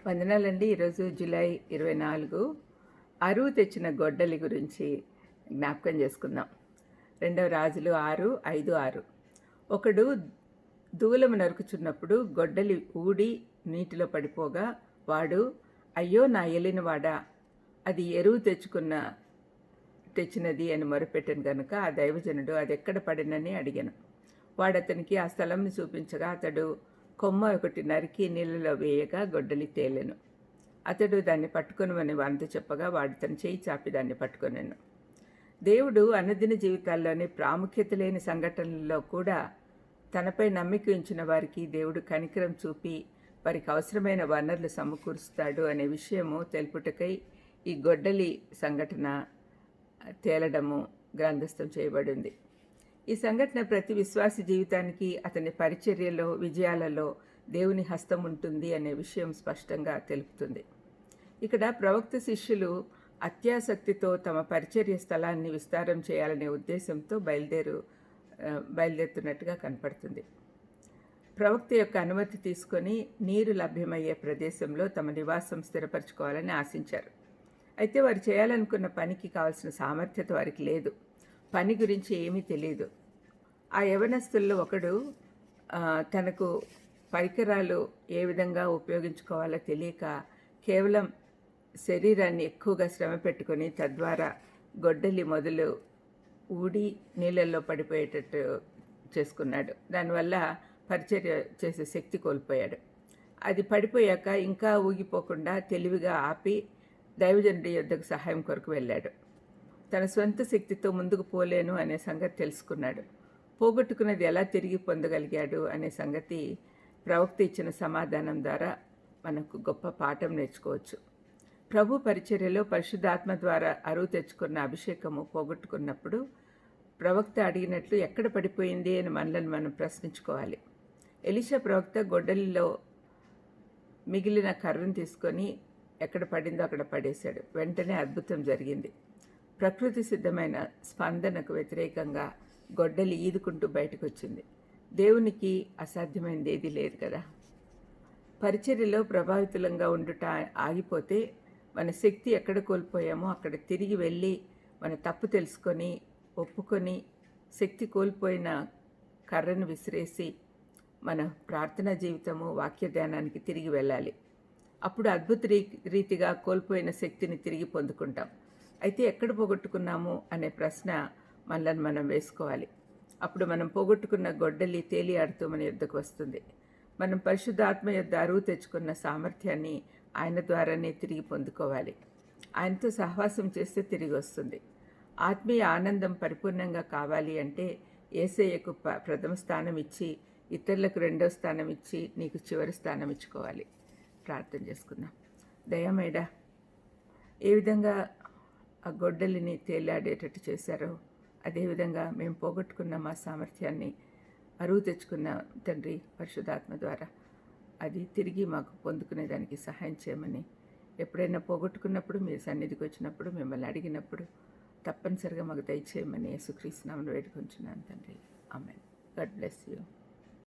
వందనాలండి. ఈరోజు జూలై 24 అరువు తెచ్చిన గొడ్డలి గురించి జ్ఞాపకం చేసుకుందాం. 2 రాజులు 6:5-6. ఒకడు దూలము నరుకుచున్నప్పుడు గొడ్డలి ఊడి నీటిలో పడిపోగా వాడు, అయ్యో నా ఏలినవాడా, అది ఎరువు తెచ్చినది అని మొరపెట్టాను గనుక ఆ దైవజనుడు అది ఎక్కడ పడినని అడిగాను. వాడతనికి ఆ స్థలంని చూపించగా అతడు కొమ్మ ఒకటి నరికి నీళ్ళలో వేయగా గొడ్డలి తేలెను. అతడు దాన్ని పట్టుకొనమని వానితో చెప్పగా వాడు తన చేయి చాపి దాన్ని పట్టుకొనెను. దేవుడు అనుదిన జీవితాల్లోని ప్రాముఖ్యత లేని సంఘటనల్లో కూడా తనపై నమ్మిక ఉంచిన వారికి దేవుడు కనికరం చూపి వారికి అవసరమైన వనరులు సమకూరుస్తాడు అనే విషయము తెలుపుటకై ఈ గొడ్డలి సంఘటన తేలడము గ్రంథస్థం చేయబడింది. ఈ సంఘటన ప్రతి విశ్వాసి జీవితానికి అతని పరిచర్యలో విజయాలలో దేవుని హస్తం ఉంటుంది అనే విషయం స్పష్టంగా తెలుపుతుంది. ఇక్కడ ప్రవక్త శిష్యులు అత్యాసక్తితో తమ పరిచర్య స్థలాన్ని విస్తారం చేయాలనే ఉద్దేశంతో బయలుదేరుతున్నట్టుగా కనపడుతుంది. ప్రవక్త యొక్క అనుమతి తీసుకొని నీరు లభ్యమయ్యే ప్రదేశంలో తమ నివాసం స్థిరపరచుకోవాలని ఆశించారు. అయితే వారు చేయాలనుకున్న పనికి కావాల్సిన సామర్థ్యత వారికి లేదు. పని గురించి ఏమీ తెలియదు. ఆ యవనస్తుల్లో ఒకడు తనకు పరికరాలు ఏ విధంగా ఉపయోగించుకోవాలో తెలియక కేవలం శరీరాన్ని ఎక్కువగా శ్రమ పెట్టుకొని తద్వారా గొడ్డలి మొదలు ఊడి నీళ్ళల్లో పడిపోయేటట్టు చేసుకున్నాడు. దానివల్ల పరిచర్య చేసే శక్తి కోల్పోయాడు. అది పడిపోయాక ఇంకా ఊగిపోకుండా తెలివిగా ఆపి దైవజనుడి యొద్దకు సహాయం కొరకు వెళ్ళాడు. తన సొంత శక్తితో ముందుకు పోలేను అనే సంగతి తెలుసుకున్నాడు. పోగొట్టుకున్నది ఎలా తిరిగి పొందగలిగాడు అనే సంగతి ప్రవక్త ఇచ్చిన సమాధానం ద్వారా మనకు గొప్ప పాఠం నేర్చుకోవచ్చు. ప్రభు పరిచర్యలో పరిశుద్ధాత్మ ద్వారా అరువు తెచ్చుకున్న అభిషేకము పోగొట్టుకున్నప్పుడు ప్రవక్త అడిగినట్లు ఎక్కడ పడిపోయింది అని మనలను మనం ప్రశ్నించుకోవాలి. ఎలీషా ప్రవక్త గొడ్డలిలో మిగిలిన కర్రను తీసుకొని ఎక్కడ పడిందో అక్కడ పడేశాడు. వెంటనే అద్భుతం జరిగింది. ప్రకృతి సిద్ధమైన స్పందనకు వ్యతిరేకంగా గొడ్డలి ఈదుకుంటూ బయటకు వచ్చింది. దేవునికి అసాధ్యమైనది ఏది లేదు కదా. పరిచర్యలో ప్రభావితులంగా ఉండుట ఆగిపోతే మన శక్తి ఎక్కడ కోల్పోయామో అక్కడ తిరిగి వెళ్ళి మన తప్పు తెలుసుకొని ఒప్పుకొని శక్తి కోల్పోయిన కర్రను విసిరేసి మన ప్రార్థనా జీవితము వాక్య ధ్యానానికి తిరిగి వెళ్ళాలి. అప్పుడు అద్భుత రీతిగా కోల్పోయిన శక్తిని తిరిగి పొందుకుంటాం. అయితే ఎక్కడ పోగొట్టుకున్నాము అనే ప్రశ్న మనల్ని మనం వేసుకోవాలి. అప్పుడు మనం పోగొట్టుకున్న గొడ్డలి తేలియాడుతూ మన యుద్ధకు వస్తుంది. మనం పరిశుద్ధాత్మ యొద్ద అరువు తెచ్చుకున్న సామర్థ్యాన్ని ఆయన ద్వారానే తిరిగి పొందుకోవాలి. ఆయనతో సహవాసం చేస్తే తిరిగి వస్తుంది. ఆత్మీయ ఆనందం పరిపూర్ణంగా కావాలి అంటే యేసయ్యకు ప్రథమ స్థానం ఇచ్చి ఇతరులకు రెండో స్థానం ఇచ్చి నీకు చివరి స్థానం ఇచ్చుకోవాలి. ప్రార్థన చేసుకుందాం. దయమేడా ఏ విధంగా ఆ గొడ్డలిని తేలాడేటట్టు చేశారో అదేవిధంగా మేము పోగొట్టుకున్న మా సామర్థ్యాన్ని అరువు తెచ్చుకున్న తండ్రి పరిశుద్ధాత్మ ద్వారా అది తిరిగి మాకు పొందుకునేదానికి సహాయం చేయమని, ఎప్పుడైనా పోగొట్టుకున్నప్పుడు మీ సన్నిధికి వచ్చినప్పుడు మిమ్మల్ని అడిగినప్పుడు తప్పనిసరిగా మాకు దయచేయమని యేసుక్రీస్తు నామములో వేడుకొంచున్నాను తండ్రి. ఆమేన్. God bless you.